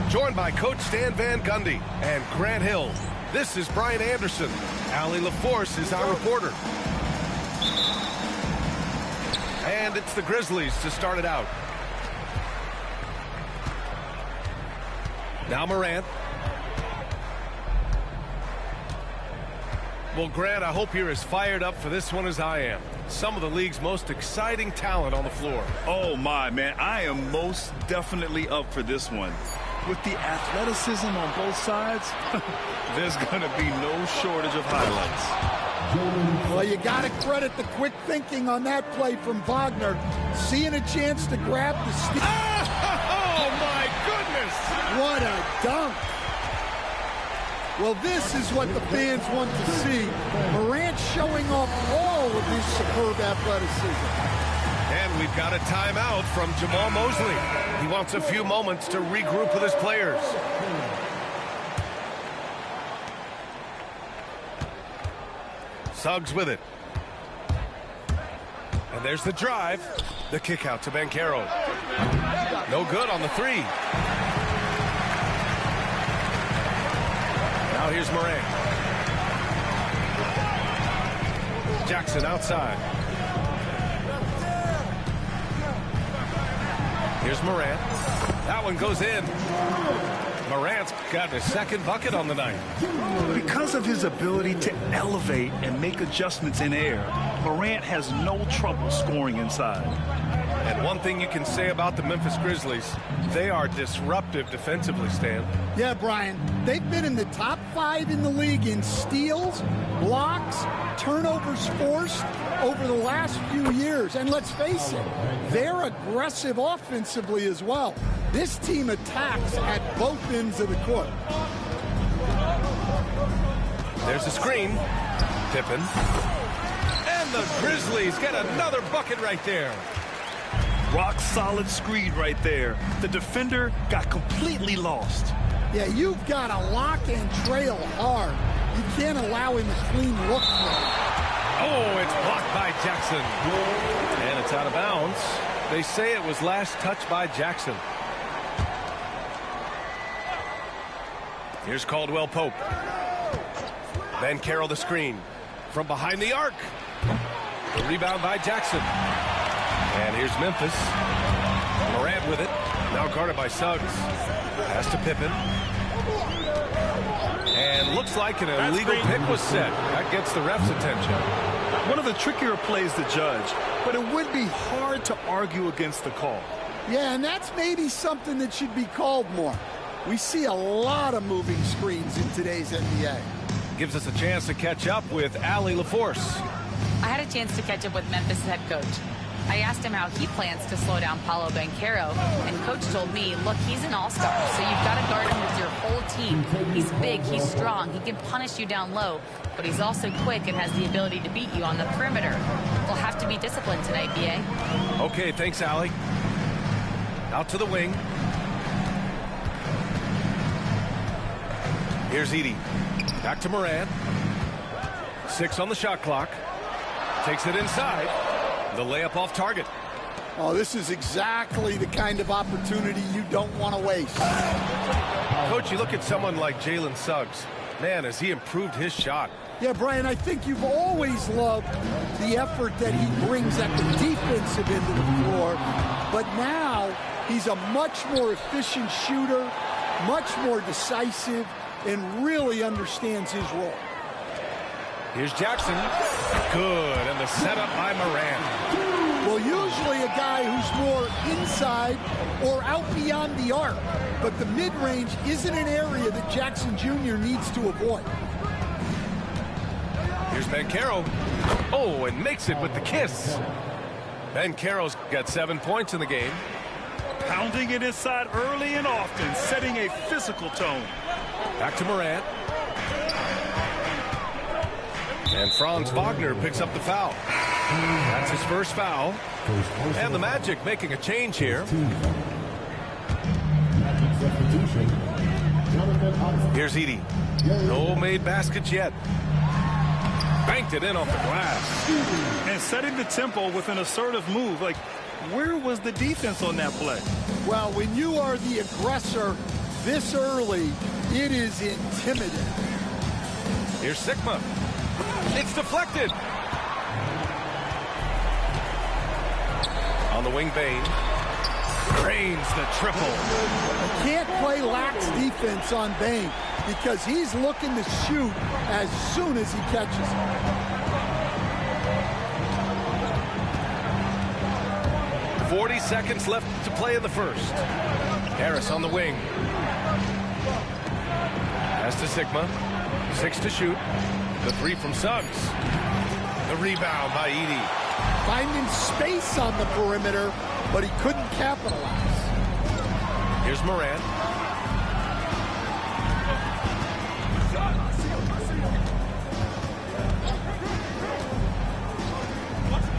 Joined by Coach Stan Van Gundy and Grant Hill. This is Brian Anderson. Allie LaForce is our reporter. And it's the Grizzlies to start it out. Now Morant. Well, Grant, I hope you're as fired up for this one as I am. Some of the league's most exciting talent on the floor. Oh, my, man. I am most definitely up for this one. With the athleticism on both sides, there's going to be no shortage of highlights. Well, you got to credit the quick thinking on that play from Wagner. Seeing a chance to grab the steal. Oh, my goodness! What a dunk! Well, this is what the fans want to see. Morant showing off all of his superb athleticism. And we've got a timeout from Jamal Mosley. He wants a few moments to regroup with his players. Suggs with it. And there's the drive. The kick out to Banchero. No good on the three. Now here's Morant. Jackson outside. Here's Morant. That one goes in. Morant's got his second bucket on the night. Because of his ability to elevate and make adjustments in air, Morant has no trouble scoring inside. And one thing you can say about the Memphis Grizzlies, they are disruptive defensively, Stan. Yeah, Brian. They've been in the top 5 in the league in steals, blocks, turnovers forced over the last few years. And let's face it, they're aggressive offensively as well. This team attacks at both ends of the court. There's a screen. Pippen. And the Grizzlies get another bucket right there. Rock solid screen right there. The defender got completely lost. Yeah, you've got to lock and trail hard. You can't allow him a clean look for it. Oh, it's blocked by Jackson. And it's out of bounds. They say it was last touched by Jackson. Here's Caldwell Pope. Banchero the screen. From behind the arc. The rebound by Jackson. And here's Memphis. Morant with it. Now guarded by Suggs. Pass to Pippen. And looks like an illegal pick was set. That gets the ref's attention. One of the trickier plays to judge, but it would be hard to argue against the call. Yeah, and that's maybe something that should be called more. We see a lot of moving screens in today's NBA. Gives us a chance to catch up with Allie LaForce. I had a chance to catch up with Memphis head coach. I asked him how he plans to slow down Paolo Banchero, and coach told me, look, he's an all-star, so you've got to guard him with your whole team. He's big, he's strong, he can punish you down low, but he's also quick and has the ability to beat you on the perimeter. We'll have to be disciplined tonight, B.A. Okay, thanks, Allie. Out to the wing. Here's Edey. Back to Morant. 6 on the shot clock. Takes it inside. The layup off target. Oh, this is exactly the kind of opportunity you don't want to waste. Coach, you look at someone like Jalen Suggs. Man, has he improved his shot. Yeah, Brian, I think you've always loved the effort that he brings at the defensive end of the floor. But now he's a much more efficient shooter, much more decisive, and really understands his role. Here's Jackson. Good, and the setup by Morant. Well, usually a guy who's more inside or out beyond the arc. But the mid-range isn't an area that Jackson Jr. needs to avoid. Here's Banchero. Oh, and makes it with the kiss. Banchero's got 7 points in the game. Pounding it inside early and often, setting a physical tone. Back to Morant. And Franz Wagner picks up the foul. That's his first foul. And the Magic making a change here. Here's Edey. No made baskets yet. Banked it in off the glass. And setting the tempo with an assertive move. Like, where was the defense on that play? Well, when you are the aggressor this early, it is intimidating. Here's Sigma. It's deflected. On the wing, Bane. Drains the triple. You can't play lax defense on Bane because he's looking to shoot as soon as he catches it. 40 seconds left to play in the first. Harris on the wing. Pass to Sigma. 6 to shoot. The 3 from Suggs. The rebound by Edey. Finding space on the perimeter, but he couldn't capitalize. Here's Morant.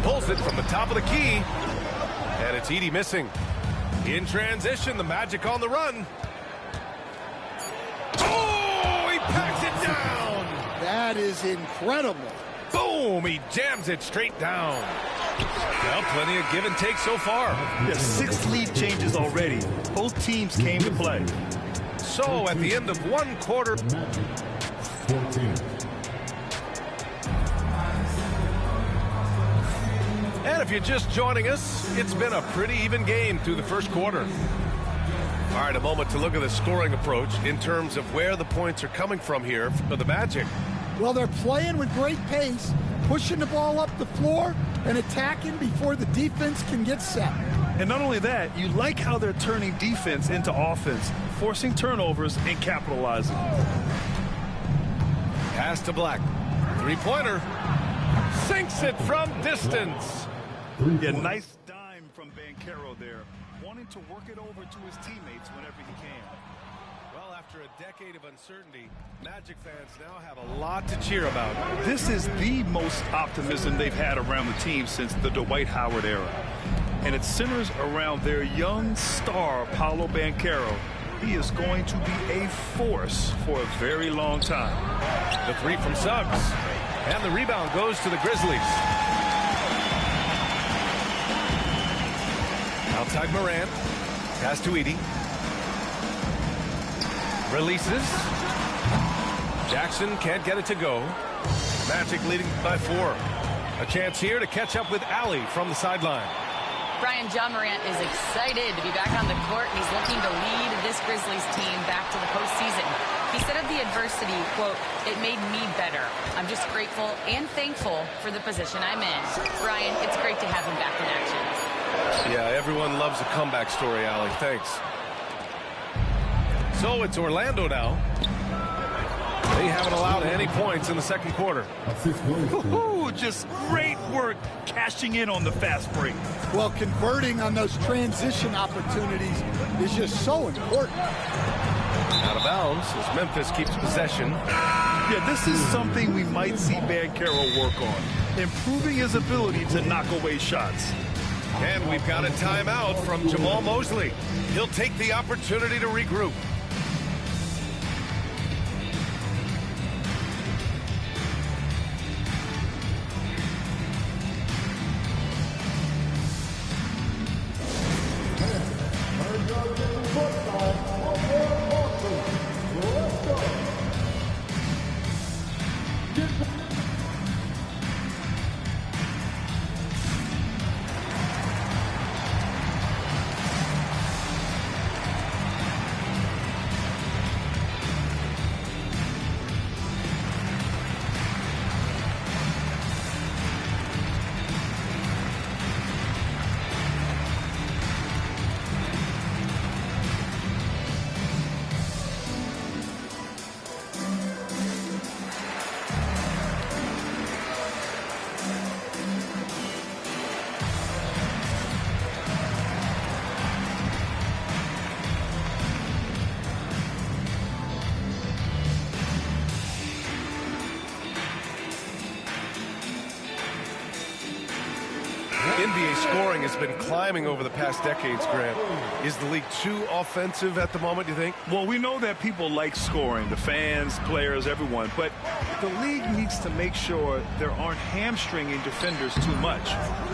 Pulls it from the top of the key. And it's Edey missing. In transition, the Magic on the run. Oh, he packs it down. That is incredible. Boom, he jams it straight down. Well, plenty of give and take so far. Yeah, 6 lead changes already. Both teams came to play. So at the end of one quarter. 14. And if you're just joining us, it's been a pretty even game through the first quarter. All right, a moment to look at the scoring approach in terms of where the points are coming from here for the Magic. Well, they're playing with great pace, pushing the ball up the floor and attacking before the defense can get set. And not only that, you like how they're turning defense into offense, forcing turnovers and capitalizing. Pass to Black. Three-pointer. Sinks it from distance. Yeah, nice dime from Banchero there, wanting to work it over to his teammates whenever he can. Well, after a decade of uncertainty, Magic fans now have a lot to cheer about. This is the most optimism they've had around the team since the Dwight Howard era. And it centers around their young star, Paolo Banchero. He is going to be a force for a very long time. The 3 from Suggs. And the rebound goes to the Grizzlies. Outside Morant. Pass to Edey. Releases. Jackson can't get it to go. Magic leading by 4. A chance here to catch up with Allie from the sideline. Brian, Ja Morant is excited to be back on the court, and he's looking to lead this Grizzlies team back to the postseason. He said of the adversity, quote, "It made me better. I'm just grateful and thankful for the position I'm in." Brian, it's great to have him back in action. Yeah, everyone loves a comeback story, Allie. Thanks. So it's Orlando now. They haven't allowed any points in the second quarter. Ooh, just great work cashing in on the fast break. Well, converting on those transition opportunities is just so important. Out of bounds as Memphis keeps possession. Yeah, this is something we might see Banchero work on, improving his ability to knock away shots. And we've got a timeout from Jamal Mosley. He'll take the opportunity to regroup. NBA scoring has been climbing over the past decades, Grant. Is the league too offensive at the moment, do you think? Well, we know that people like scoring, the fans, players, everyone, but the league needs to make sure there aren't hamstringing defenders too much.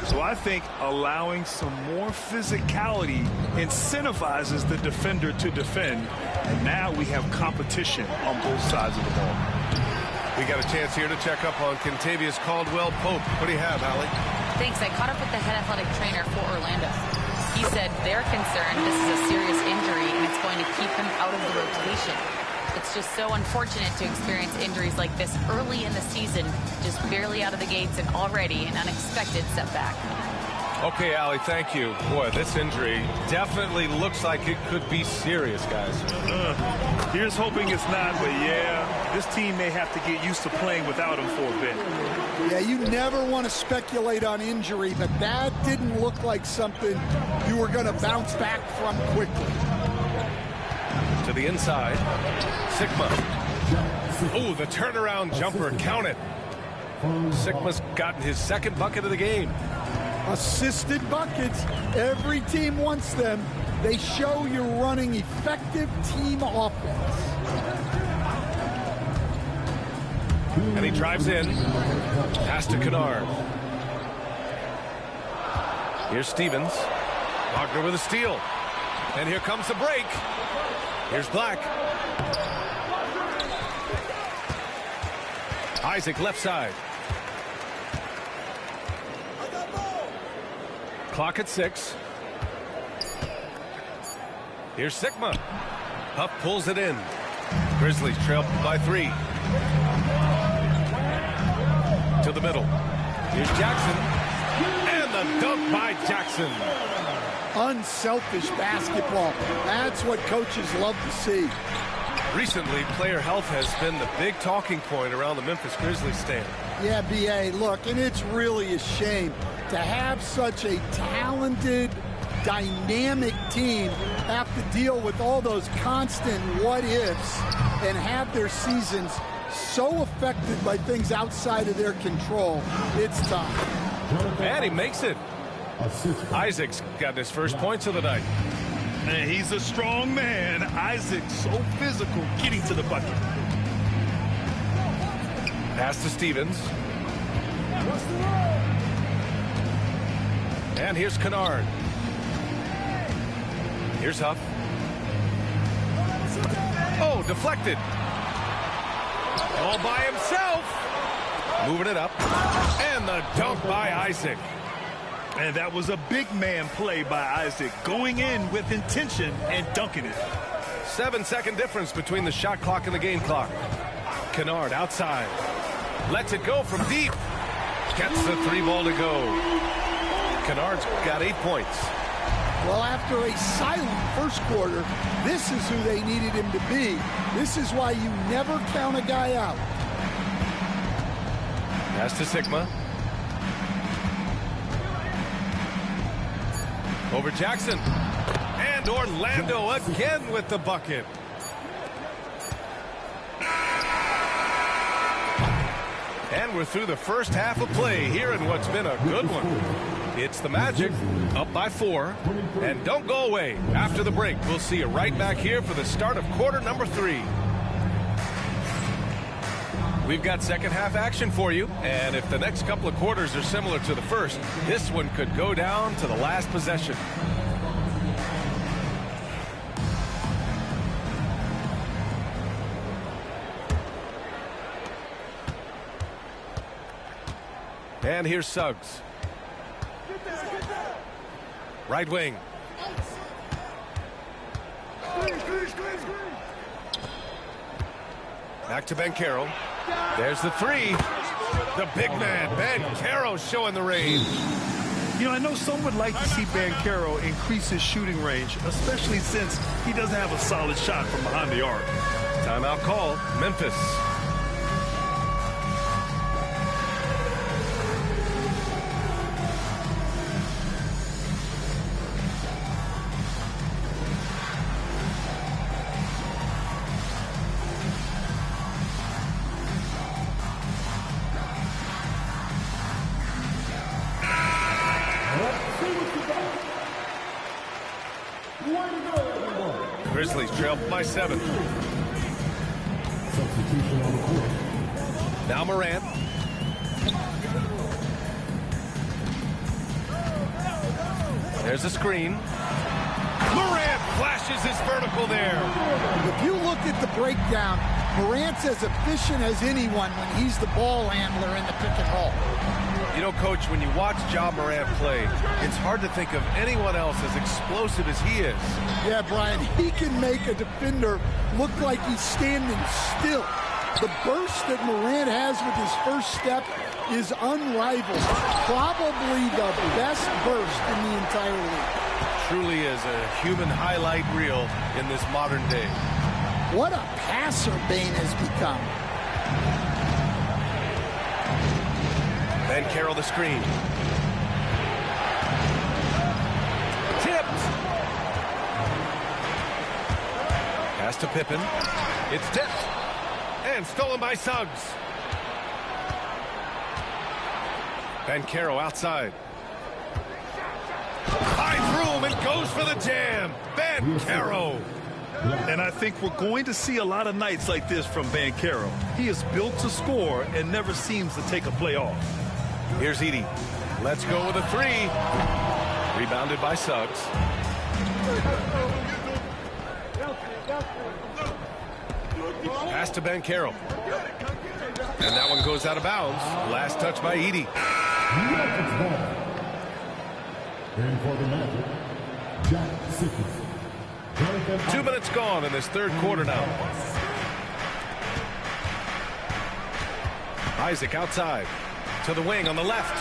So I think allowing some more physicality incentivizes the defender to defend, and now we have competition on both sides of the ball. We got a chance here to check up on Kentavious Caldwell-Pope. What do you have, Allie? Thanks. I caught up with the head athletic trainer for Orlando. He said they're concerned this is a serious injury and it's going to keep him out of the rotation. It's just so unfortunate to experience injuries like this early in the season, just barely out of the gates and already an unexpected setback. Okay, Allie, thank you. Boy, this injury definitely looks like it could be serious, guys. Here's hoping it's not, but yeah, this team may have to get used to playing without him for a bit. Yeah, you never want to speculate on injury, but that didn't look like something you were going to bounce back from quickly. To the inside, Sigma. Oh, the turnaround jumper, count it. Sigma's gotten his second bucket of the game. Assisted buckets. Every team wants them. They show you're running effective team offense. And he drives in. Pass to Kennard. Here's Stevens. Wagner with a steal. And here comes the break. Here's Black. Isaac left side. Clock at 6. Here's Sigma. Huff pulls it in. Grizzlies trail by 3. To the middle. Here's Jackson. And the dunk by Jackson. Unselfish basketball. That's what coaches love to see. Recently, player health has been the big talking point around the Memphis Grizzlies stand. Yeah, B.A., look, and it's really a shame to have such a talented, dynamic team have to deal with all those constant what-ifs and have their seasons so affected by things outside of their control. It's tough. And he makes it. Isaac's got his first points of the night. And he's a strong man. Isaac, so physical, getting to the bucket. Pass to Stevens. And here's Kennard. Here's Huff. Oh, deflected. All by himself. Moving it up. And the dunk by Isaac. And that was a big man play by Isaac, going in with intention and dunking it. 7-second difference between the shot clock and the game clock. Kennard outside. Lets it go from deep. Gets the 3-ball to go. Kennard's got 8 points. Well, after a silent first quarter, this is who they needed him to be. This is why you never count a guy out. Pass to Sigma. Over Jackson. And Orlando again with the bucket. And we're through the first half of play here in what's been a good one. It's the Magic up by 4. And don't go away. After the break, we'll see you right back here for the start of quarter number 3. We've got second half action for you. And if the next couple of quarters are similar to the first, this one could go down to the last possession. And here's Suggs. Right wing. Back to Banchero. There's the 3. The big man, Banchero, showing the range. You know, I know some would like to see Banchero increase his shooting range, especially since he doesn't have a solid shot from behind the arc. Timeout call, Memphis. Grizzlies trail by 7. Substitution on the court. Now Morant. There's a screen. Morant flashes his vertical there. If you look at the breakdown, Morant's as efficient as anyone when he's the ball handler in the pick and roll. You know, Coach, when you watch Ja Morant play, it's hard to think of anyone else as explosive as he is. Yeah, Brian, he can make a defender look like he's standing still. The burst that Morant has with his first step is unrivaled. Probably the best burst in the entire league. Truly is a human highlight reel in this modern day. What a passer Bane has become. Then Carroll the screen. Tipped. Pass to Pippen. It's tipped. And stolen by Suggs. Banchero outside. Finds room and goes for the jam. Banchero. And I think we're going to see a lot of nights like this from Banchero. He is built to score and never seems to take a play off. Here's Edey. Let's go with a 3. Rebounded by Suggs. Pass to Banchero. And that one goes out of bounds. Last touch by Edey. And for the Magic, Jack Sickles. 2 minutes gone in this third quarter now. Isaac outside. To the wing on the left.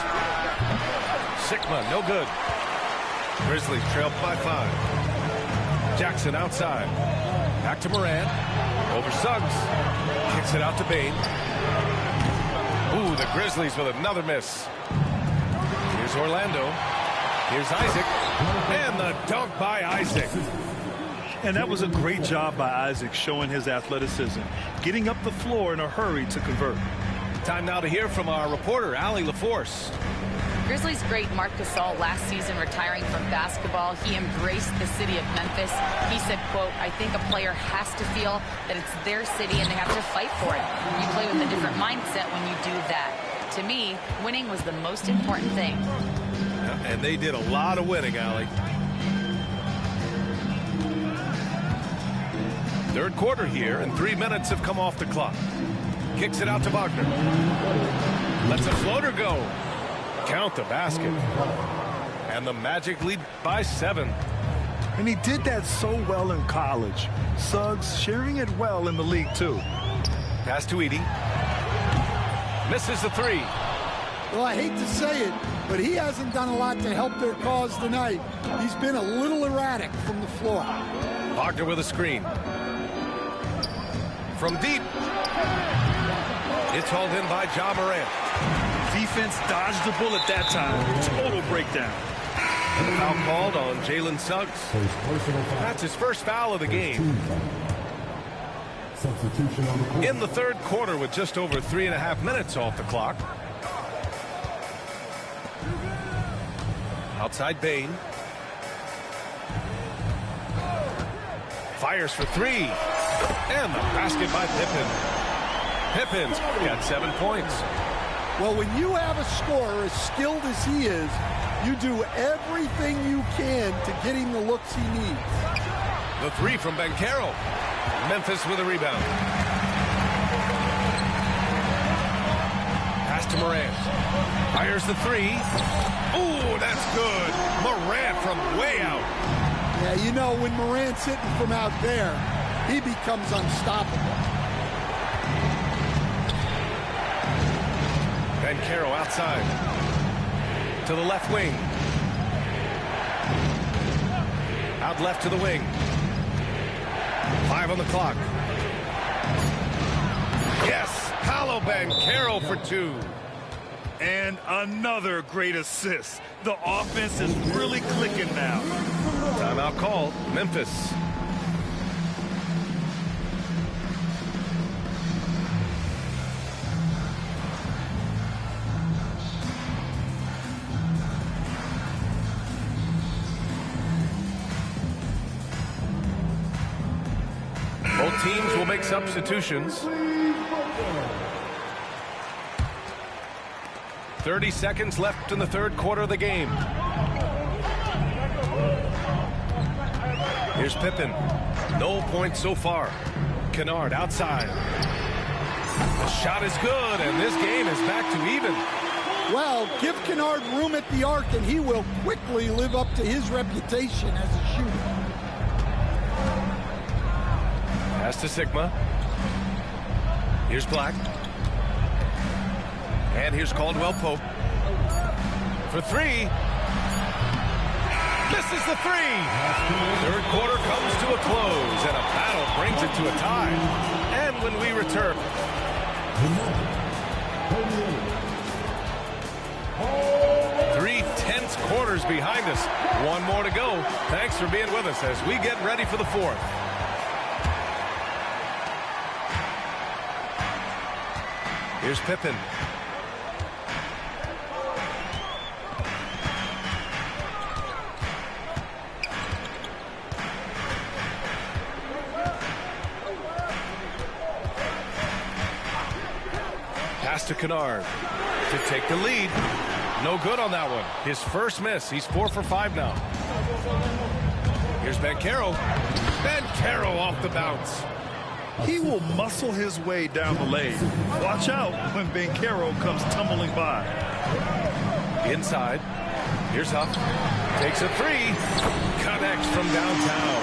Sigma, no good. Grizzlies trailed by 5. Jackson outside. Back to Morant. Over Suggs. Kicks it out to Bane. Ooh, the Grizzlies with another miss. Here's Orlando. Here's Isaac. And the dunk by Isaac. And that was a great job by Isaac, showing his athleticism, getting up the floor in a hurry to convert. Time now to hear from our reporter, Allie LaForce. Grizzlies great Marc Gasol last season retiring from basketball. He embraced the city of Memphis. He said, quote, I think a player has to feel that it's their city and they have to fight for it. You play with a different mindset when you do that. To me, winning was the most important thing. And they did a lot of winning, Allie. Third quarter here, and 3 minutes have come off the clock. Kicks it out to Wagner. Lets a floater go. Count the basket. And the Magic lead by 7. And he did that so well in college. Suggs sharing it well in the league, too. Pass to Edey. Misses the 3. Well, I hate to say it, but he hasn't done a lot to help their cause tonight. He's been a little erratic from the floor. Wagner with a screen. From deep. It's hauled in by Ja Morant. Defense dodged the bullet that time. Total breakdown. And the foul called on Jalen Suggs. That's his first foul of the game. Substitution on the court. In the third quarter with just over 3.5 minutes off the clock. Outside Bane. Fires for 3. And the basket by Pippen. Pippin's got 7 points. Well, when you have a scorer as skilled as he is, you do everything you can to get him the looks he needs. The 3 from Banchero. Memphis with a rebound. Pass to Morant. Fires the 3. Ooh, that's good. Morant from way out. Yeah, you know, when Morant's hitting from out there, he becomes unstoppable. Banchero outside. To the left wing. Out left to the wing. 5 on the clock. Yes, Paolo Banchero for 2. And another great assist. The offense is really clicking now. Timeout called. Memphis. teams will make substitutions. 30 seconds left in the third quarter of the game. Here's Pippen. No points so far. Kennard outside. The shot is good, and this game is back to even. Well, give Kennard room at the arc, and he will quickly live up to his reputation as a shooter. Pass to Sigma. Here's Black. And here's Caldwell Pope. For three. Misses the three. Third quarter comes to a close, and a battle brings it to a tie. And when we return... 3 tense quarters behind us. One more to go. Thanks for being with us as we get ready for the fourth. Here's Pippen. Pass to Kennard to take the lead. No good on that one. His first miss. He's 4 for 5 now. Here's Banchero. Banchero off the bounce. He will muscle his way down the lane. Watch out when Banchero comes tumbling by. Inside. Here's Huff. Takes a three. Connects from downtown.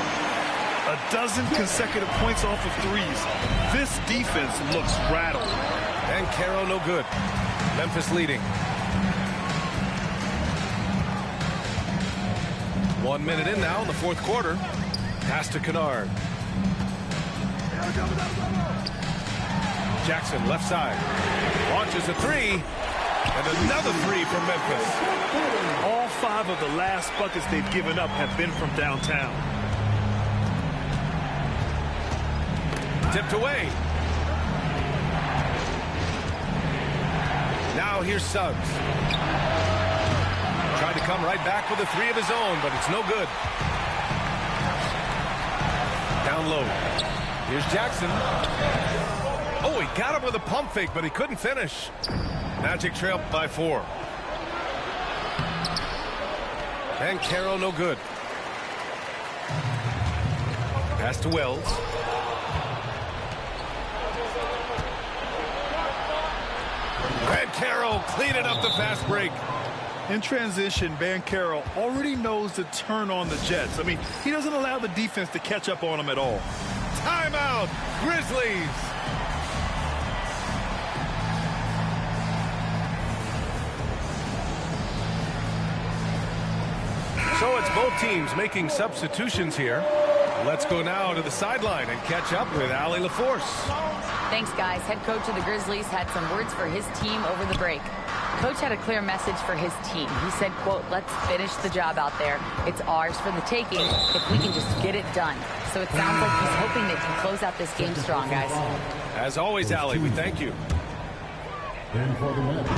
A dozen consecutive points off of threes. This defense looks rattled. Banchero no good. Memphis leading. 1 minute in now in the fourth quarter. Pass to Kennard. Jackson left side. Launches a three. And another three from Memphis. All 5 of the last buckets they've given up have been from downtown. Tipped away. Now here's Suggs. Tried to come right back with a three of his own, but it's no good. Down low. Here's Jackson. Oh, he got him with a pump fake, but he couldn't finish. Magic trail by 4. Banchero no good. Pass to Wells. Banchero cleaning up the fast break. In transition, Banchero already knows to turn on the Jets. I mean, he doesn't allow the defense to catch up on him at all. Timeout, Grizzlies. So it's both teams making substitutions here. Let's go now to the sideline and catch up with Allie LaForce. Thanks, guys. Head coach of the Grizzlies had some words for his team over the break. Coach had a clear message for his team. He said, quote, "Let's finish the job out there. It's ours for the taking if we can just get it done." So it sounds like he's hoping they can close out this game strong, guys. As always, Allie, we thank you. And for the Magic,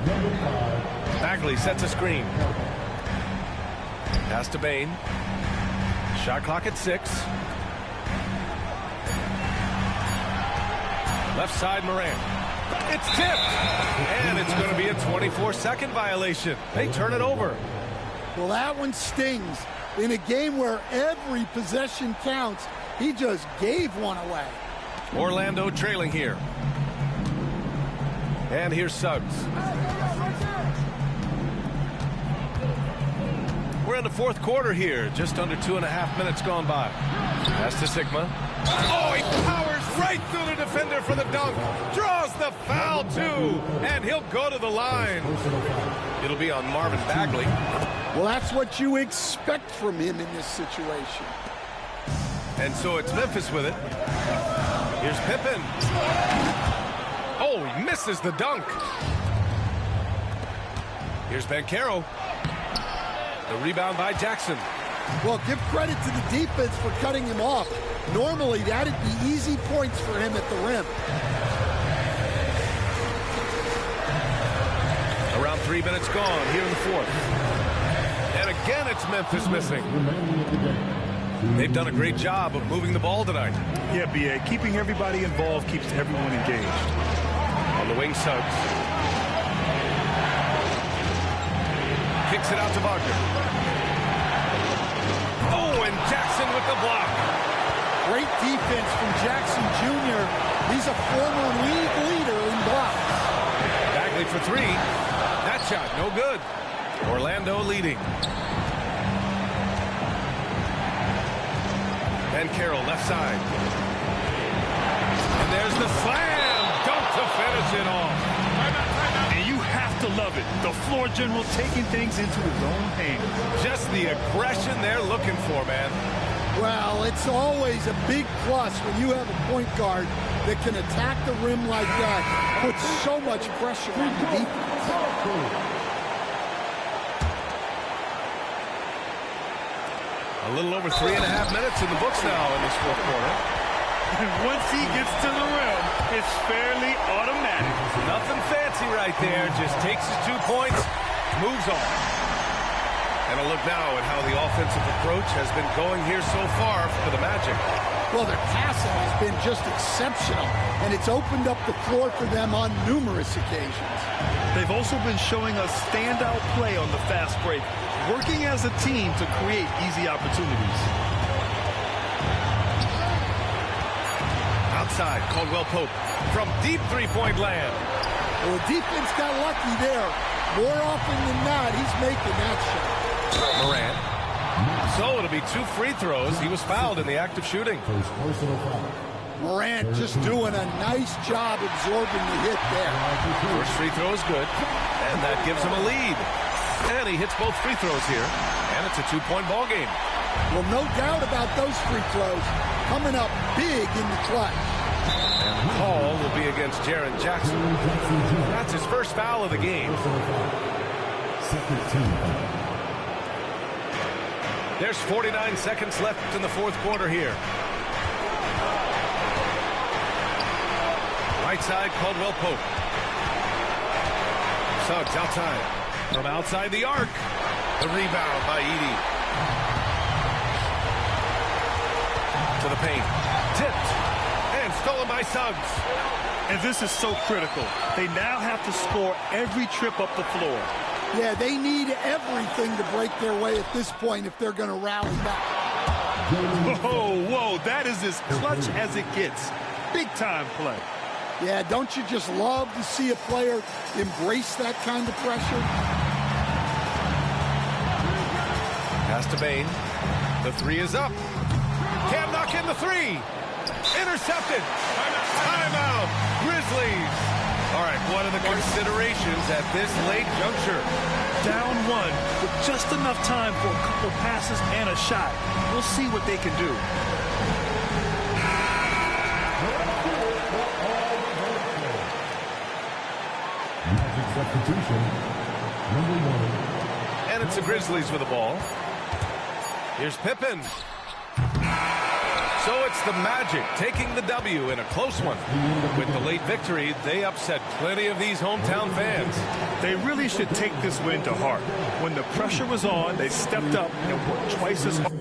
number 5. Bagley sets a screen. Pass to Bane. Shot clock at 6. Left side, Morant. It's tipped. And it's going to be a 24-second violation. They turn it over. Well, that one stings. In a game where every possession counts, he just gave one away. Orlando trailing here. And here's Suggs. We're in the fourth quarter here. Just under 2.5 minutes gone by. Pass to Sigma. Oh, he powers right through the defender for the dunk. Draws the foul, too. And he'll go to the line. It'll be on Marvin Bagley. Well, that's what you expect from him in this situation. And so it's Memphis with it. Here's Pippen. Oh, he misses the dunk. Here's Banchero. The rebound by Jackson. Well, give credit to the defense for cutting him off. Normally, that'd be easy points for him at the rim. Around 3 minutes gone here in the fourth. And again, it's Memphis missing. They've done a great job of moving the ball tonight. Yeah, B.A. Keeping everybody involved keeps everyone engaged. On the wing, Suggs. Kicks it out to Wagner. Oh, and Jackson with the block. Great defense from Jackson Jr. He's a former league leader in blocks. Bagley for three. That shot, no good. Orlando leading. And Carroll left side. And there's the slam. Dunk to finish it off. And you have to love it. The floor general taking things into his own hands. Just the aggression they're looking for, man. Well, it's always a big plus when you have a point guard that can attack the rim like that. Puts so much pressure on the defense. A little over 3.5 minutes in the books now in this fourth quarter. And once he gets to the rim, it's fairly automatic. Nothing fancy right there. Just takes his 2 points, moves on. And a look now at how the offensive approach has been going here so far for the Magic. Well, their passing has been just exceptional, and it's opened up the floor for them on numerous occasions. They've also been showing us standout play on the fast break, working as a team to create easy opportunities. Outside, Caldwell Pope from deep three-point land. Well, the defense got lucky there. More often than not, he's making that shot. Morant. So it'll be 2 free throws. He was fouled in the act of shooting. Morant just doing a nice job absorbing the hit there. First free throw is good, and that gives him a lead. And he hits both free throws here, and it's a 2-point ball game. Well, no doubt about those free throws coming up big in the clutch. And the call will be against Jaren Jackson. That's his first foul of the game. There's 49 seconds left in the fourth quarter here. Right side, Caldwell Pope. Suggs outside. From outside the arc. The rebound by Edey. To the paint. Tipped. And stolen by Suggs. And this is so critical. They now have to score every trip up the floor. Yeah, they need everything to break their way at this point if they're going to rally back. Whoa, that is as clutch as it gets. Big-time play. Yeah, don't you just love to see a player embrace that kind of pressure? Pass to Bane. The three is up. Can't knock in the three. Intercepted. Timeout. Grizzlies. All right, what are the considerations at this late juncture? Down one with just enough time for a couple passes and a shot. We'll see what they can do. Magic substitution, number 1. And it's the Grizzlies with the ball. Here's Pippen. So it's the Magic taking the W in a close one. With the late victory, they upset plenty of these hometown fans. They really should take this win to heart. When the pressure was on, they stepped up and worked twice as hard.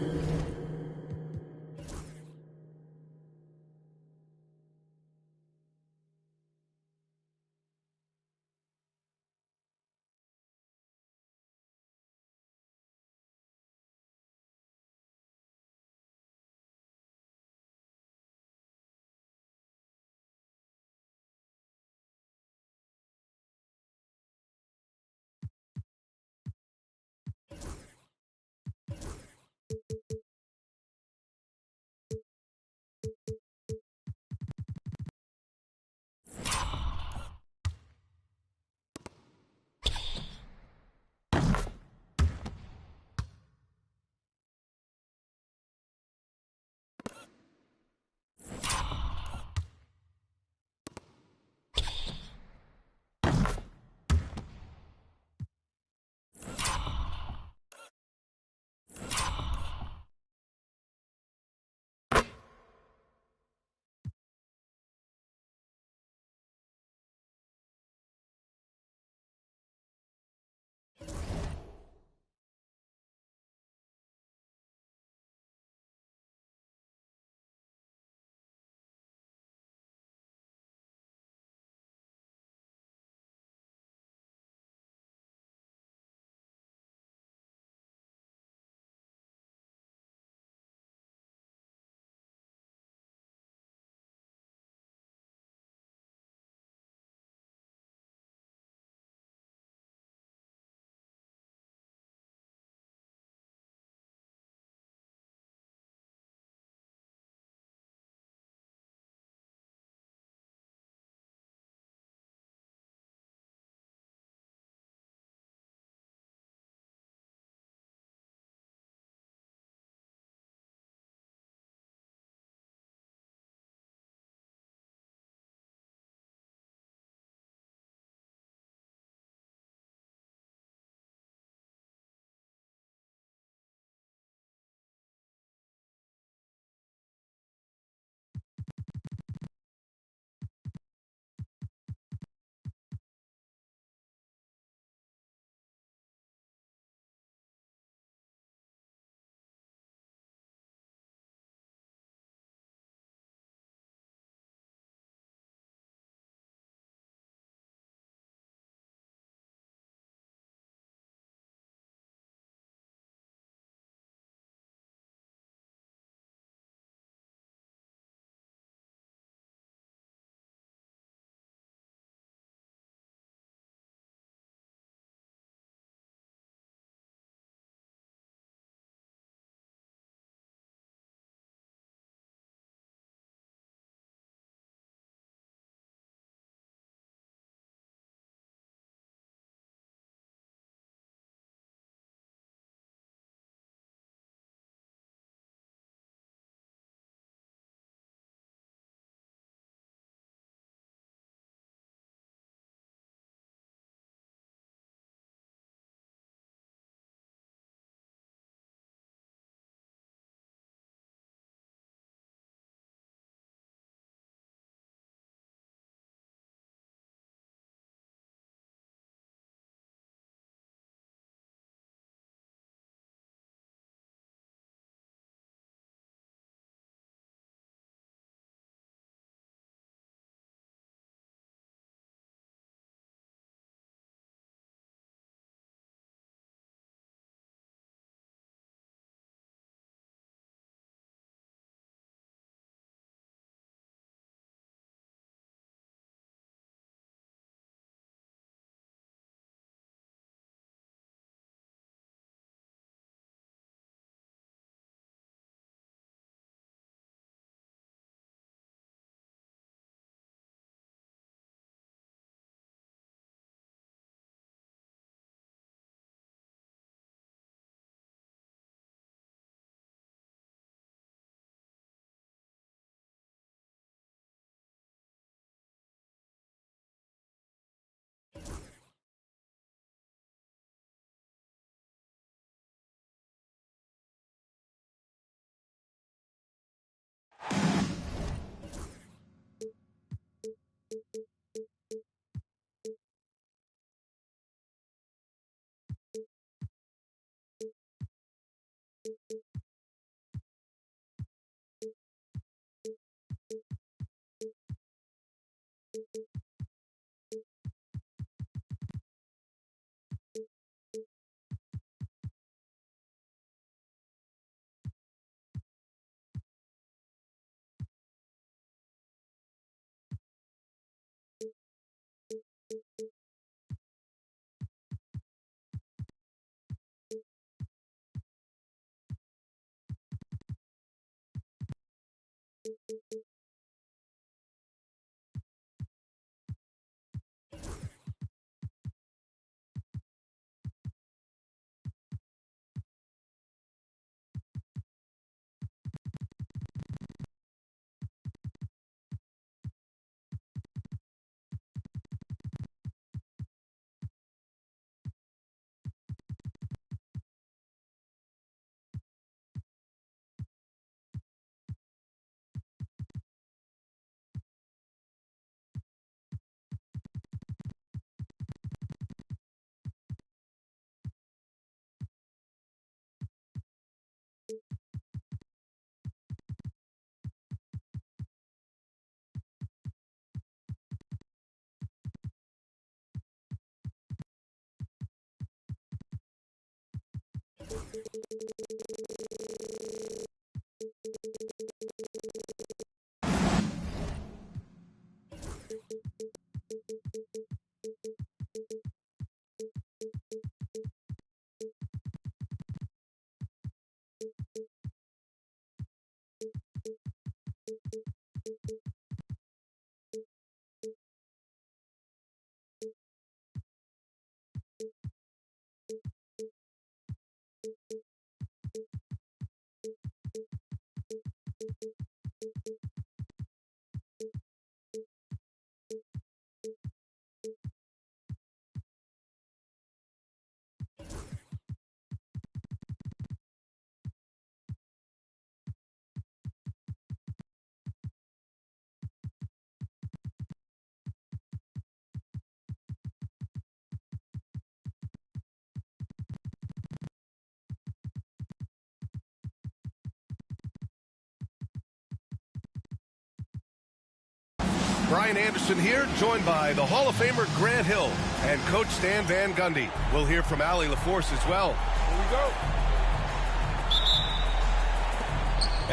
Brian Anderson here, joined by the Hall of Famer Grant Hill and Coach Stan Van Gundy. We'll hear from Allie LaForce as well. Here we go.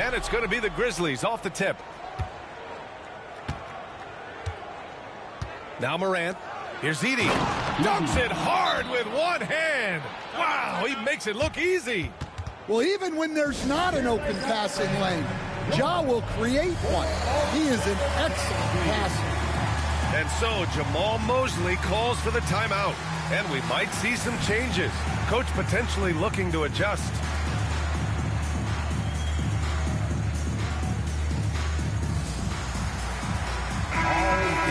And it's going to be the Grizzlies off the tip. Now Morant. Here's Edey. Dunks it hard with one hand. Wow, he makes it look easy. Well, even when there's not an open passing lane, Ja will create one. He is an excellent passer. And so Jamal Mosley calls for the timeout. And we might see some changes. Coach potentially looking to adjust.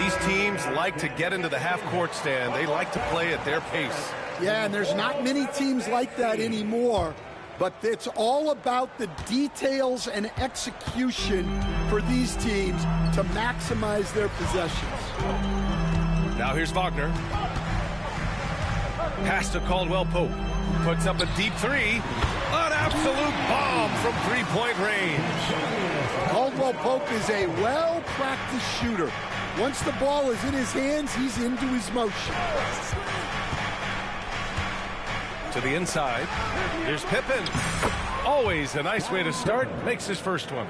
These teams like to get into the half-court stand. They like to play at their pace. Yeah, and there's not many teams like that anymore. But it's all about the details and execution for these teams to maximize their possessions. Now here's Wagner. Pass to Caldwell Pope. Puts up a deep three. An absolute bomb from three-point range. Caldwell Pope is a well-practiced shooter. Once the ball is in his hands, he's into his motion. To the inside. Here's Pippen. Always a nice way to start. Makes his first one.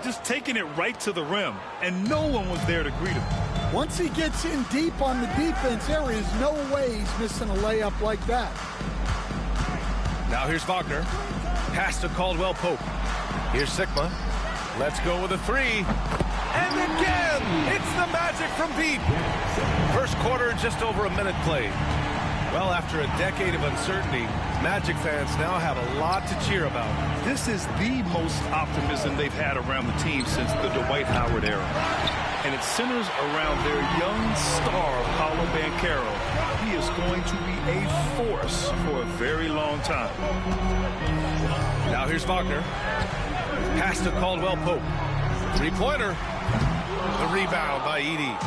Just taking it right to the rim, and no one was there to greet him. Once he gets in deep on the defense, there is no way he's missing a layup like that. Now here's Wagner. Pass to Caldwell Pope. Here's Sigma. Let's go with a three. And again, it's the Magic from deep. First quarter, just over a minute played. Well, after a decade of uncertainty, Magic fans now have a lot to cheer about. This is the most optimism they've had around the team since the Dwight Howard era. And it centers around their young star, Paolo Banchero. He is going to be a force for a very long time. Now here's Wagner. Pass to Caldwell Pope. Three-pointer. The rebound by Edey.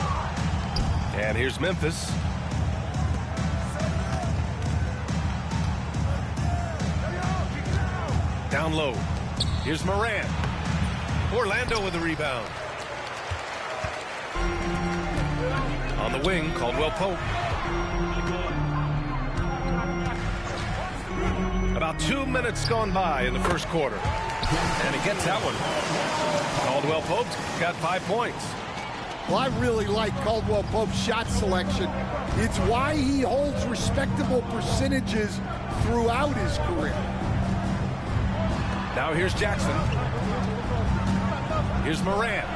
And here's Memphis. Down low. Here's Morant. Orlando with the rebound. On the wing, Caldwell Pope. About 2 minutes gone by in the first quarter. And he gets that one. Caldwell Pope's got 5 points. Well, I really like Caldwell Pope's shot selection. It's why he holds respectable percentages throughout his career. Now here's Jackson. Here's Morant.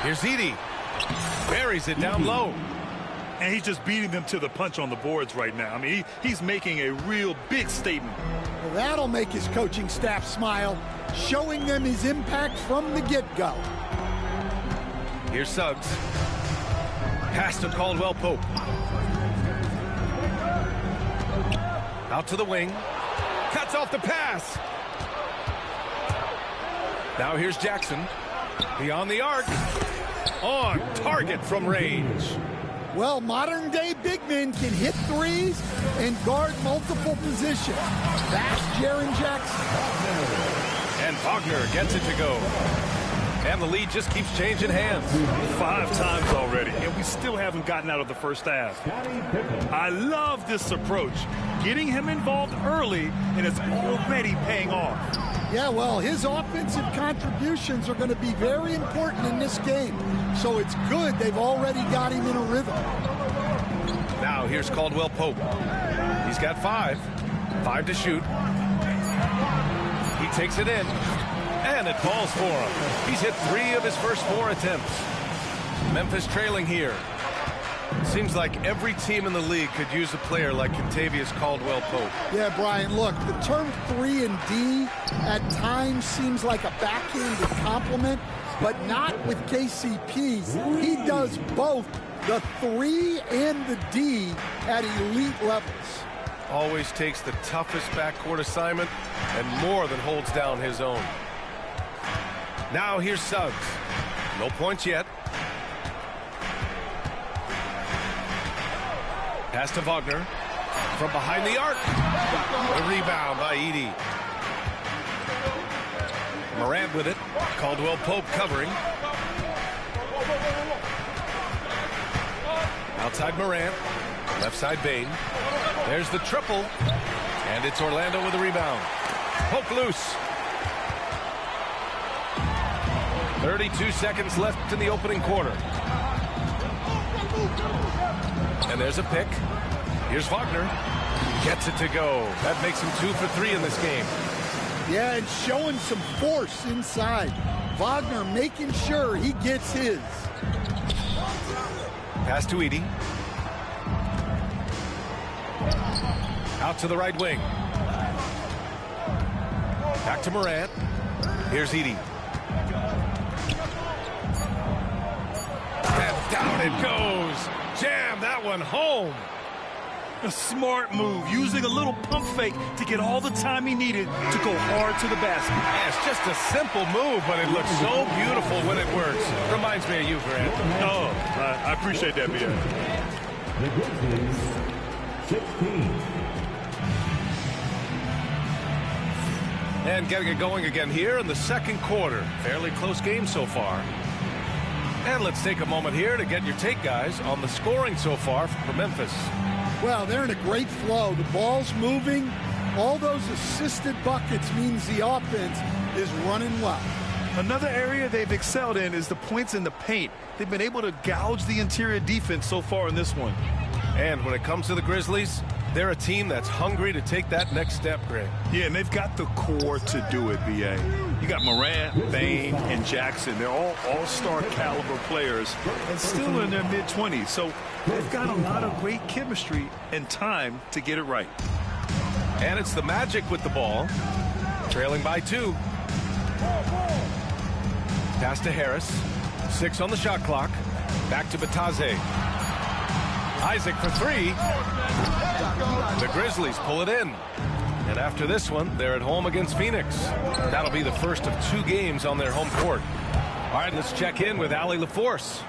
Here's Edey. Buries it down low. And he's just beating them to the punch on the boards right now. I mean, he's making a real big statement. Well, that'll make his coaching staff smile, showing them his impact from the get-go. Here's Suggs. Pass to Caldwell Pope. Out to the wing. Cuts off the pass. Now here's Jackson. Beyond the arc. On target from range. Well, modern-day big men can hit threes and guard multiple positions. That's Jaren Jackson. And Wagner gets it to go. And the lead just keeps changing hands. 5 times already, and we still haven't gotten out of the first half. I love this approach. Getting him involved early, and it's already paying off. Yeah, well, his offensive contributions are going to be very important in this game. So it's good they've already got him in a rhythm. Now here's Caldwell Pope. He's got 5. 5 to shoot. He takes it in. And it falls for him. He's hit 3 of his first 4 attempts. Memphis trailing here. Seems like every team in the league could use a player like Kentavious Caldwell Pope. Yeah, Brian, look, the term 3 and D at times seems like a backhanded compliment, but not with KCP. He does both the 3 and the D at elite levels. Always takes the toughest backcourt assignment and more than holds down his own. Now here's Suggs. No points yet. Pass to Wagner. From behind the arc. The rebound by Edey. Morant with it. Caldwell Pope covering. Outside Morant. Left side Bane. There's the triple. And it's Orlando with the rebound. Poke loose. 32 seconds left in the opening quarter. And there's a pick. Here's Wagner. Gets it to go. That makes him 2 for 3 in this game. Yeah, and showing some force inside. Wagner making sure he gets his. Pass to Edey. Out to the right wing. Back to Morant. Here's Edey. And down it goes. Jam that one home. A smart move, using a little pump fake to get all the time he needed to go hard to the basket. Yeah, it's just a simple move, but it looks so beautiful when it works. Reminds me of you, Grant. Oh, I appreciate that, B.A. The Grizzlies, 16. And getting it going again here in the second quarter. Fairly close game so far. And let's take a moment here to get your take, guys, on the scoring so far for Memphis. Well, they're in a great flow. The ball's moving. All those assisted buckets means the offense is running well. Another area they've excelled in is the points in the paint. They've been able to gouge the interior defense so far in this one. And when it comes to the Grizzlies, they're a team that's hungry to take that next step, Greg. Yeah, and they've got the core to do it, B.A. You got Morant, Bane, and Jackson. They're all all-star caliber players and still in their mid-20s. So they've got a lot of great chemistry and time to get it right. And it's the Magic with the ball. Trailing by 2. Pass to Harris. 6 on the shot clock. Back to Batase. Isaac for 3. The Grizzlies pull it in. And after this one, they're at home against Phoenix. That'll be the first of 2 games on their home court. All right, let's check in with Allie LaForce.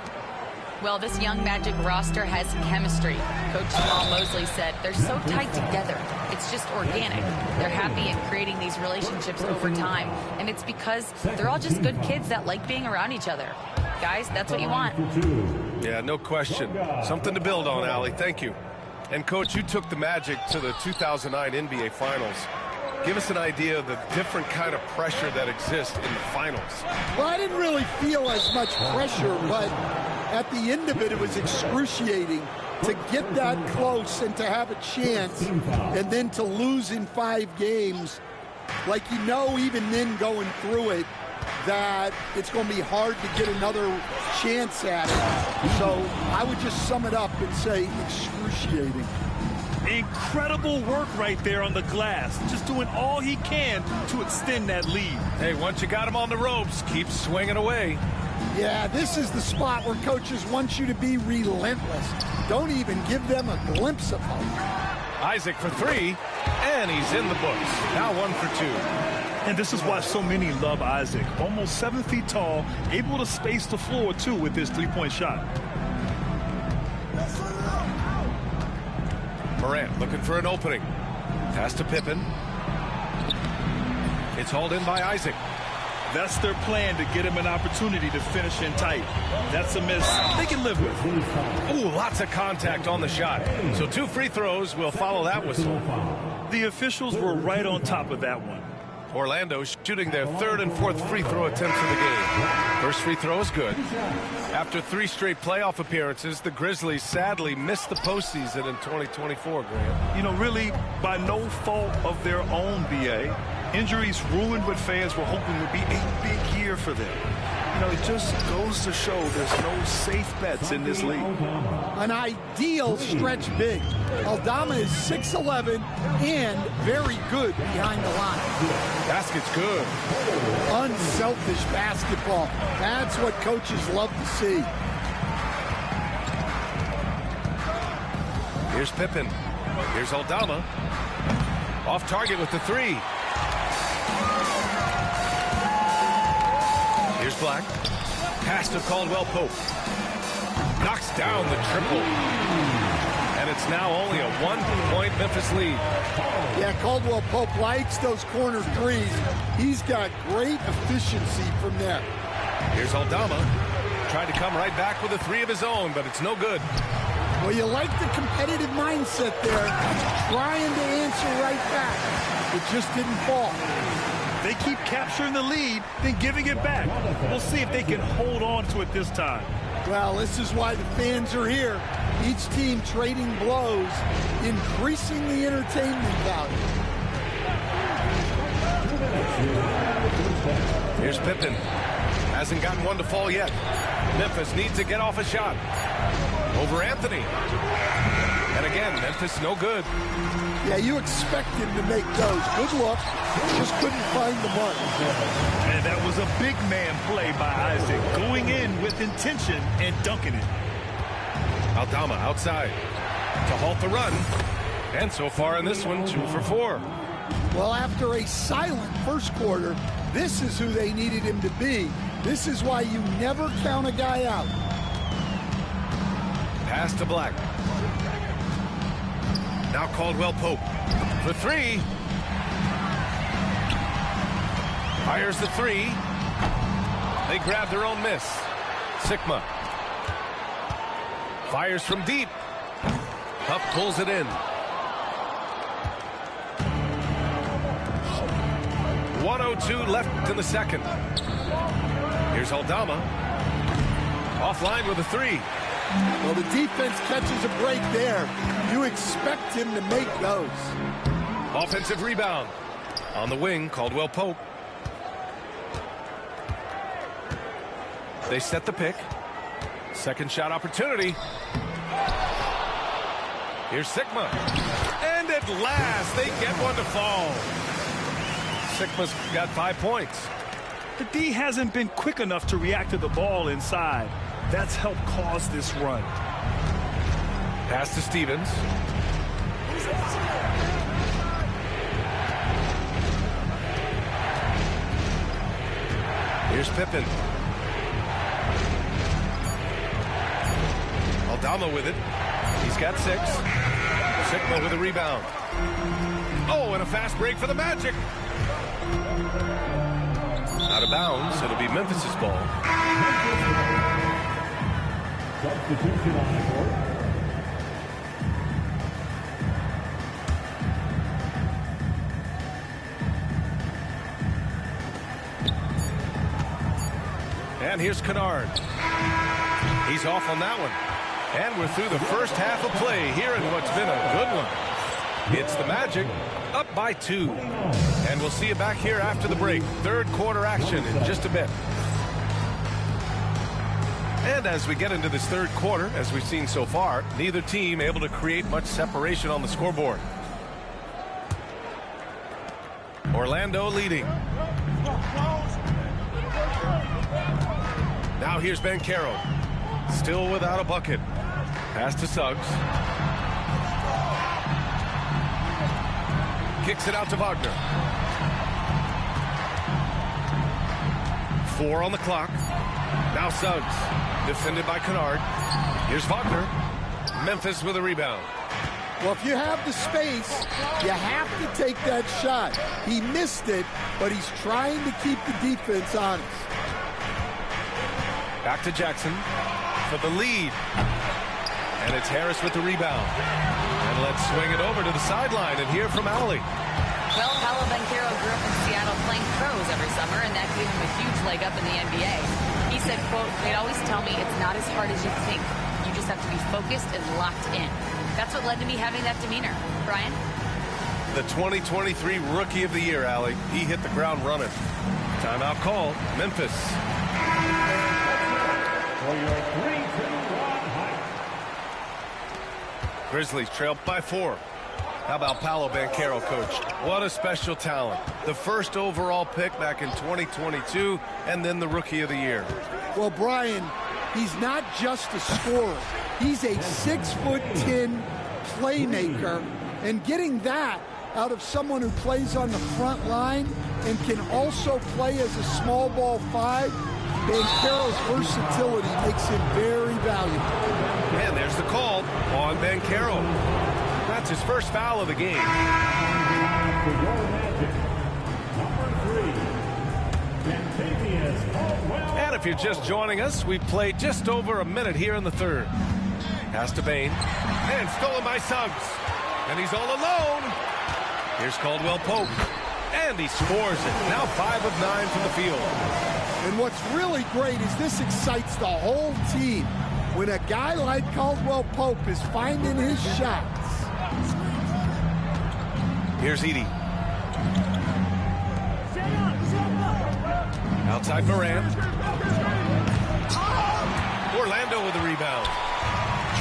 Well, this young Magic roster has chemistry. Coach Jamal Mosley said they're so tight together. It's just organic. They're happy in creating these relationships over time. And it's because they're all just good kids that like being around each other. Guys, that's what you want. Yeah, no question. Something to build on, Allie. Thank you. And, Coach, you took the Magic to the 2009 NBA Finals. Give us an idea of the different kind of pressure that exists in the finals. Well, I didn't really feel as much pressure, but at the end of it, it was excruciating to get that close and to have a chance and then to lose in 5 games. Like, even then going through it, that it's going to be hard to get another chance at it. So I would just sum it up and say excruciating. Incredible work right there on the glass. Just doing all he can to extend that lead. Hey, once you got him on the ropes, keep swinging away. Yeah, this is the spot where coaches want you to be relentless. Don't even give them a glimpse of hope. Isaac for three, and he's in the books. Now 1 for 2. And this is why so many love Isaac. Almost 7 feet tall, able to space the floor, too, with his three-point shot. Morant looking for an opening. Pass to Pippen. It's hauled in by Isaac. That's their plan, to get him an opportunity to finish in tight. That's a miss they can live with. Ooh, lots of contact on the shot. So 2 free throws will follow that whistle. The officials were right on top of that one. Orlando shooting their 3rd and 4th free throw attempts of the game. First free throw is good. After 3 straight playoff appearances, the Grizzlies sadly missed the postseason in 2024, Graham. You know, really by no fault of their own, B.A. Injuries ruined what fans were hoping would be a big year for them. You know, it just goes to show there's no safe bets in this league. An ideal stretch big. Aldama is 6'11" and very good behind the line. Basket's good. Unselfish basketball. That's what coaches love to see. Here's Pippen. Here's Aldama. Off target with the 3. Here's Black. Pass to Caldwell Pope. Knocks down the triple. And it's now only a 1-point Memphis lead. Yeah, Caldwell Pope likes those corner threes. He's got great efficiency from there. Here's Aldama. Tried to come right back with a 3 of his own, but it's no good. Well, you like the competitive mindset there. Trying to answer right back. It just didn't fall. They keep capturing the lead, then giving it back. We'll see if they can hold on to it this time. Well, this is why the fans are here. Each team trading blows, increasing the entertainment value. Here's Pippen. Hasn't gotten one to fall yet. Memphis needs to get off a shot. Over Anthony. And again, Memphis no good. Yeah, you expect him to make those. Good luck. Just couldn't find the mark. And that was a big man play by Isaac, going in with intention and dunking it. Aldama outside to halt the run. And so far in this one, 2 for 4. Well, after a silent first quarter, this is who they needed him to be. This is why you never count a guy out. Pass to Black. Now Caldwell Pope for 3. Fires the 3. They grab their own miss. Sigma fires from deep. Huff pulls it in. 1:02 left in the second. Here's Aldama. Offline with a 3. Well, the defense catches a break there. You expect him to make those. Offensive rebound. On the wing, Caldwell Pope. They set the pick. Second shot opportunity. Here's Sigma. And at last, they get one to fall. Sigma's got 5 points. The D hasn't been quick enough to react to the ball inside. That's helped cause this run. Pass to Stevens. Here's Pippen. Aldama with it. He's got 6. Sigma with a rebound. Oh, and a fast break for the Magic. Out of bounds. It'll be Memphis's ball. Substitution on the court. And here's Kennard. He's off on that one. And we're through the first half of play here in what's been a good one. It's the Magic up by 2. And we'll see you back here after the break. Third quarter action in just a bit. And as we get into this third quarter, as we've seen so far, neither team able to create much separation on the scoreboard. Orlando leading. Now here's Banchero. Still without a bucket. Pass to Suggs. Kicks it out to Wagner. 4 on the clock. Now Suggs. Defended by Kennard. Here's Wagner. Memphis with a rebound. Well, if you have the space, you have to take that shot. He missed it, but he's trying to keep the defense honest. Back to Jackson for the lead. And it's Harris with the rebound. And let's swing it over to the sideline and hear from Allie. Well, Paolo Banchero grew up in Seattle playing pros every summer, and that gave him a huge leg up in the NBA. He said, quote, "They'd always tell me it's not as hard as you think. You just have to be focused and locked in." That's what led to me having that demeanor. Brian? The 2023 Rookie of the Year, Allie. He hit the ground running. Timeout call, Memphis. Grizzlies trailed by 4. How about Paolo Banchero, coach? What a special talent. The first overall pick back in 2022, and then the Rookie of the Year. Well, Brian, he's not just a scorer. He's a 6'10" playmaker, and getting that out of someone who plays on the front line and can also play as a small ball 5, Banchero's versatility makes him very valuable. And there's the call on Banchero. That's his first foul of the game. And if you're just joining us, we played just over a minute here in the third. Pass to Bane. And stolen by Suggs. And he's all alone. Here's Caldwell Pope. And he scores it. Now 5 of 9 from the field. And what's really great is this excites the whole team when a guy like Caldwell Pope is finding his shots. Here's Edey. Outside Moran. Orlando with the rebound.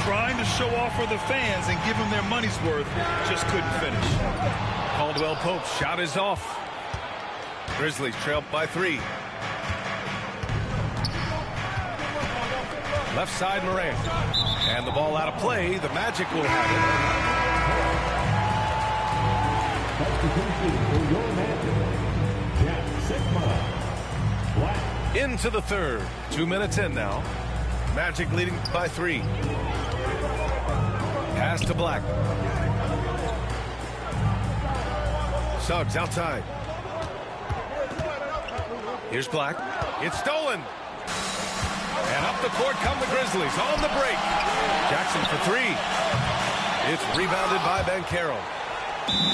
Trying to show off for the fans and give them their money's worth, just couldn't finish. Caldwell Pope's shot is off. Grizzlies trailed by 3. Left side Moran. And the ball out of play. The Magic will have it. Into the third. 2 minutes in now. Magic leading by 3. Pass to Black. Suggs outside. Here's Black. It's stolen. And up the court come the Grizzlies on the break. Jackson for 3. It's rebounded by Banchero.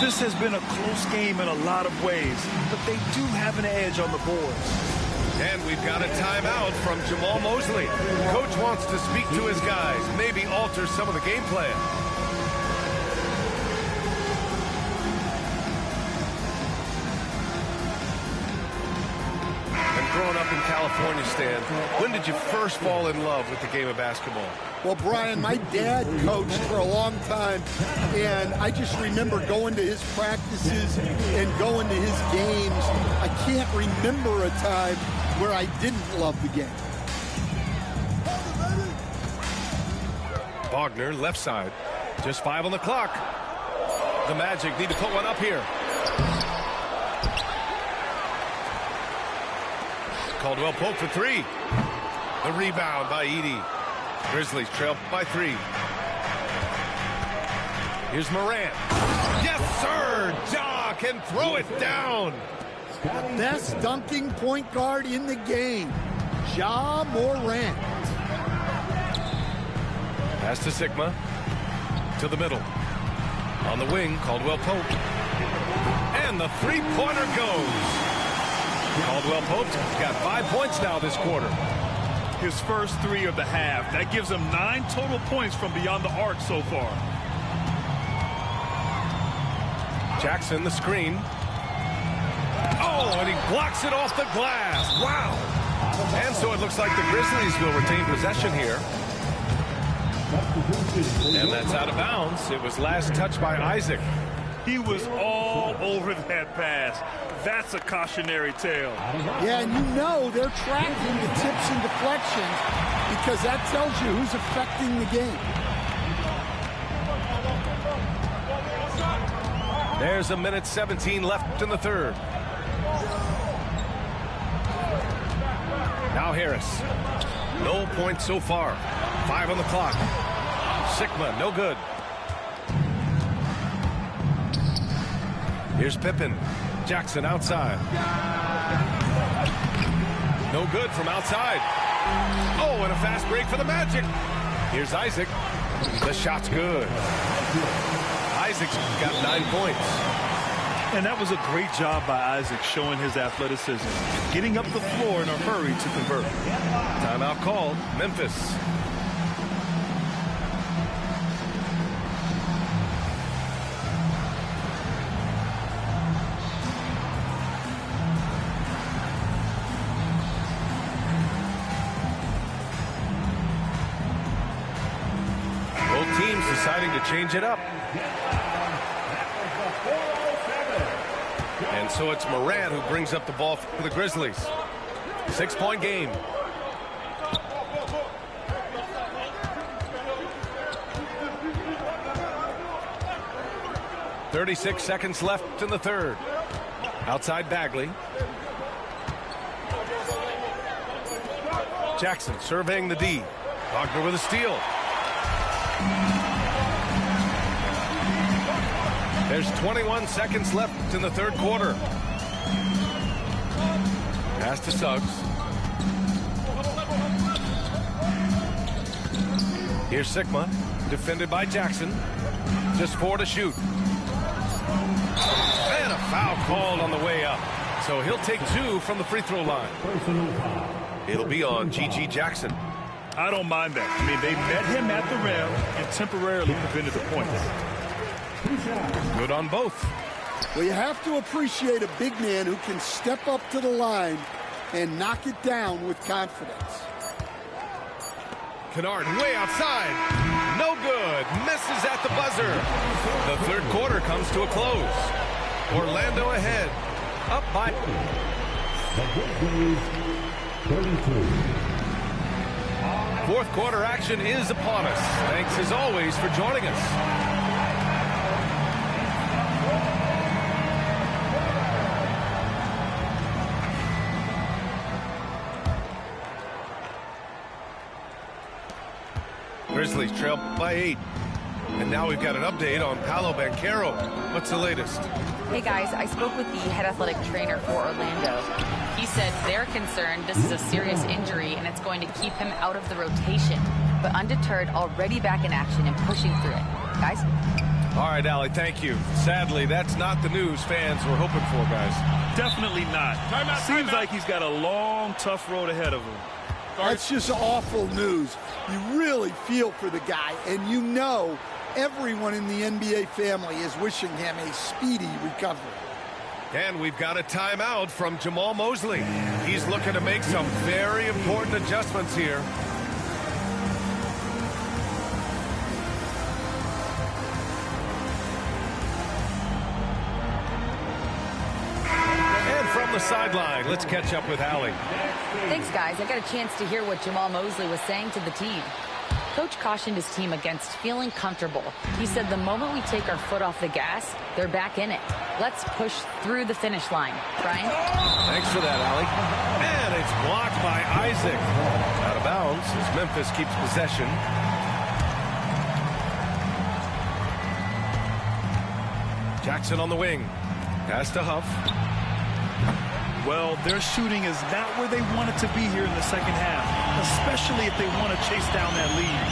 This has been a close game in a lot of ways, but they do have an edge on the boards. And we've got a timeout from Jamal Mosley. Coach wants to speak to his guys, maybe alter some of the game plan. Growing up in California, Stan, when did you first fall in love with the game of basketball? Well, Brian, my dad coached for a long time, and I just remember going to his practices and going to his games. I can't remember a time where I didn't love the game. Wagner, left side. Just 5 on the clock. The Magic need to put one up here. Caldwell Pope for 3. The rebound by Edey. Grizzlies trail by 3. Here's Morant. Yes, sir! Ja can throw it down. The best dunking point guard in the game, Ja Morant. Pass to Sigma. To the middle. On the wing, Caldwell Pope. And the three-pointer goes. Caldwell Pope's got 5 points now this quarter. His first 3 of the half. That gives him 9 total points from beyond the arc so far. Jackson, the screen. Oh, and he blocks it off the glass. Wow. And so it looks like the Grizzlies will retain possession here. And that's out of bounds. It was last touched by Isaac. He was all over that pass. That's a cautionary tale. Yeah, and you know they're tracking the tips and deflections because that tells you who's affecting the game. There's a minute 17 left in the third. Now Harris. No points so far. 5 on the clock. Sigma, no good. Here's Pippen. Jackson outside. No good from outside. Oh, and a fast break for the Magic. Here's Isaac. The shot's good. Isaac's got 9 points. And that was a great job by Isaac showing his athleticism. Getting up the floor in a hurry to convert. Timeout called. Memphis. Both teams deciding to change it up. And so it's Moran who brings up the ball for the Grizzlies. 6-point game. .36 seconds left in the third. Outside Bagley. Jackson surveying the D. Wagner with a steal. There's 21 seconds left in the third quarter. Pass to Suggs. Here's Sigma, defended by Jackson. Just 4 to shoot. And a foul called on the way up. So he'll take 2 from the free throw line. It'll be on G.G. Jackson. I don't mind that. I mean, they met him at the rim and temporarily prevented the points. Good on both. Well, you have to appreciate a big man who can step up to the line and knock it down with confidence. Kennard way outside. No good. Misses at the buzzer. The third quarter comes to a close. Orlando ahead. Up by... Fourth quarter action is upon us. Thanks as always for joining us. Grizzlies trail by 8. And now we've got an update on Paolo Banchero. What's the latest? Hey guys, I spoke with the head athletic trainer for Orlando. He said they're concerned this is a serious injury and it's going to keep him out of the rotation. But undeterred, already back in action and pushing through it. Guys? All right, Allie, thank you. Sadly, that's not the news fans were hoping for, guys. Definitely not. Seems like he's got a long, tough road ahead of him. That's just awful news. You really feel for the guy, and you know everyone in the NBA family is wishing him a speedy recovery. And we've got a timeout from Jamal Mosley. He's looking to make some very important adjustments here. And from the sideline, let's catch up with Allie. Thanks, guys. I got a chance to hear what Jamal Mosley was saying to the team. Coach cautioned his team against feeling comfortable. He said the moment we take our foot off the gas, they're back in it. Let's push through the finish line. Brian? Thanks for that, Allie. And it's blocked by Isaac. Out of bounds as Memphis keeps possession. Jackson on the wing. Pass to Huff. Well, their shooting is not where they want it to be here in the second half, especially if they want to chase down that lead.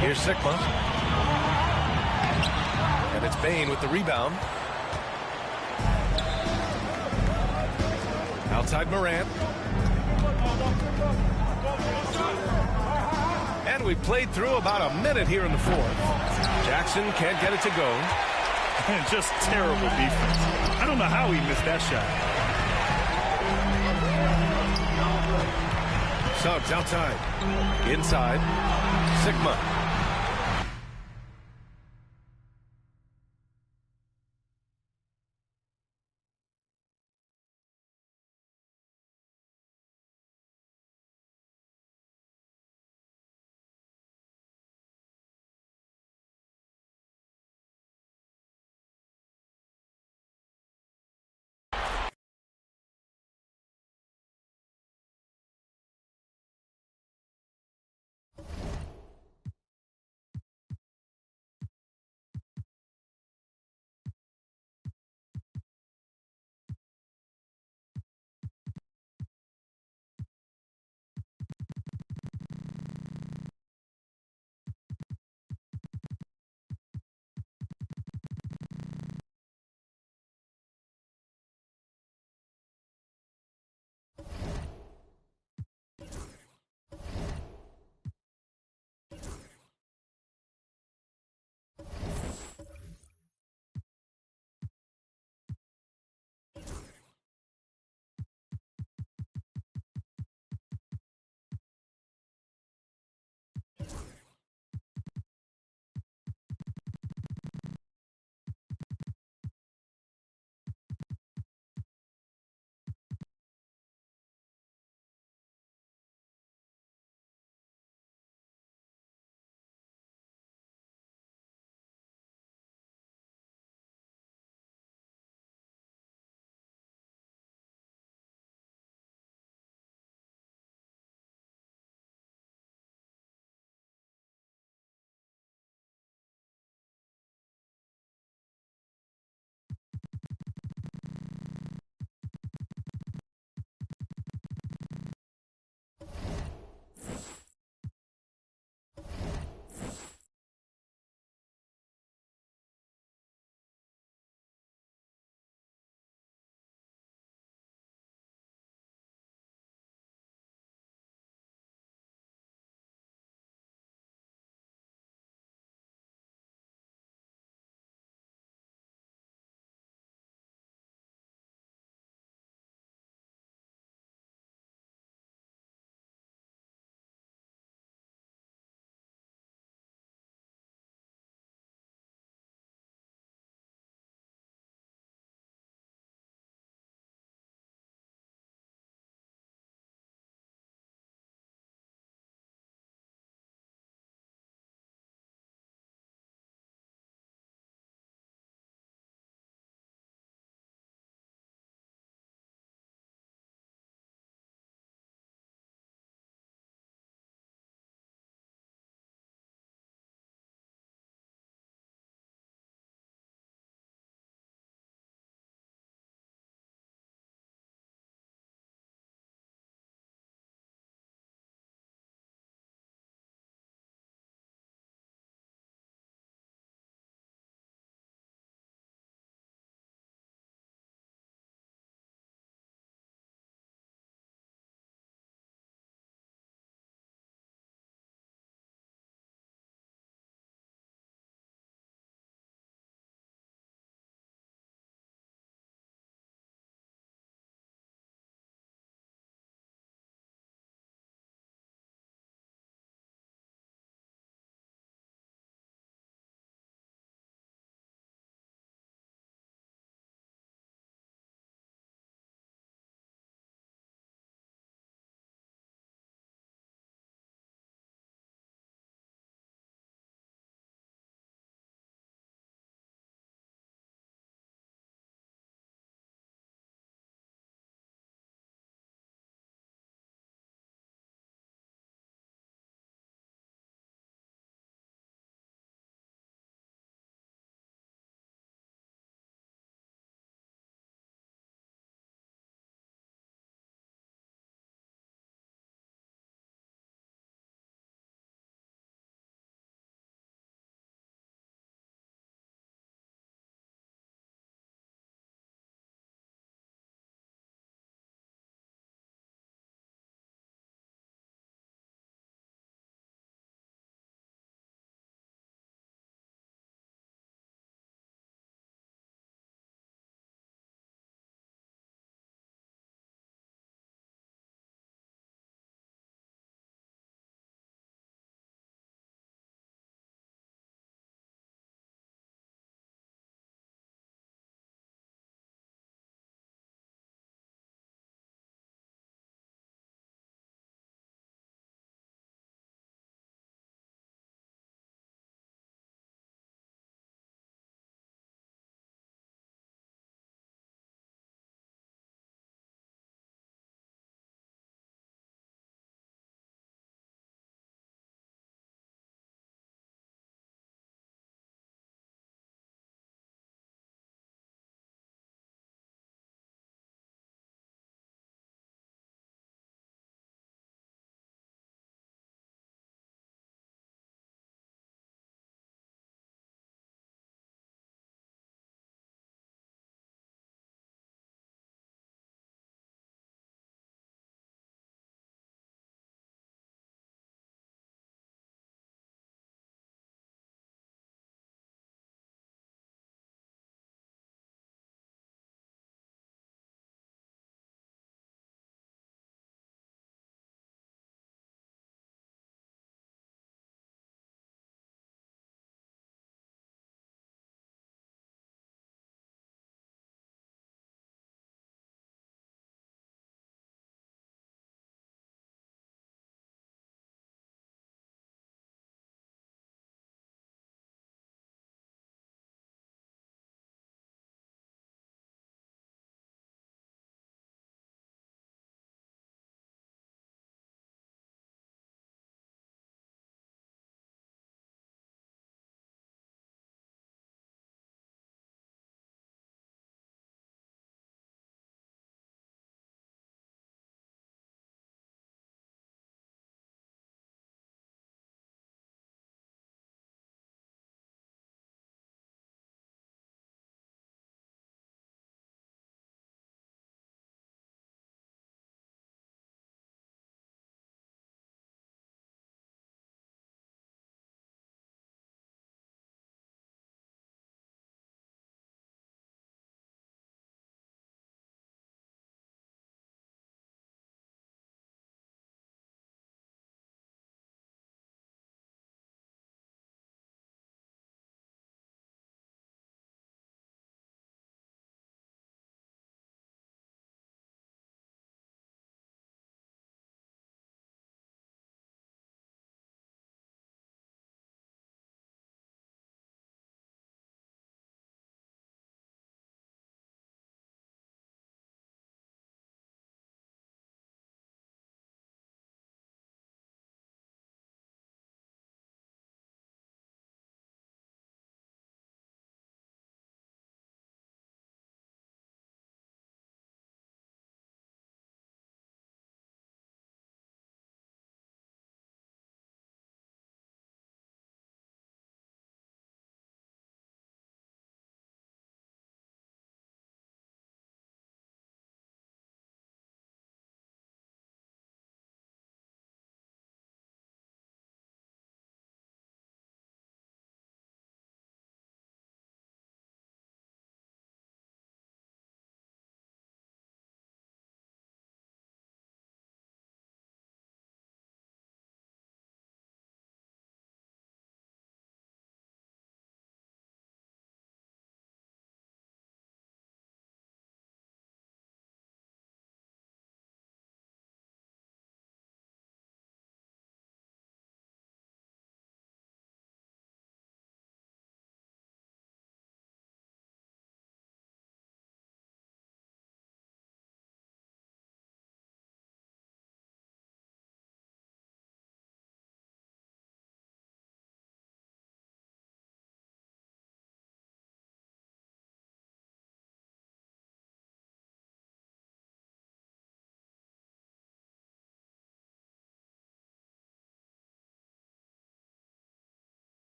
Here's Sigma. And it's Bane with the rebound. Outside Morant. And we played through about a minute here in the fourth. Jackson can't get it to go. And just terrible defense. I don't know how he missed that shot. Suggs outside. Inside. Sigma.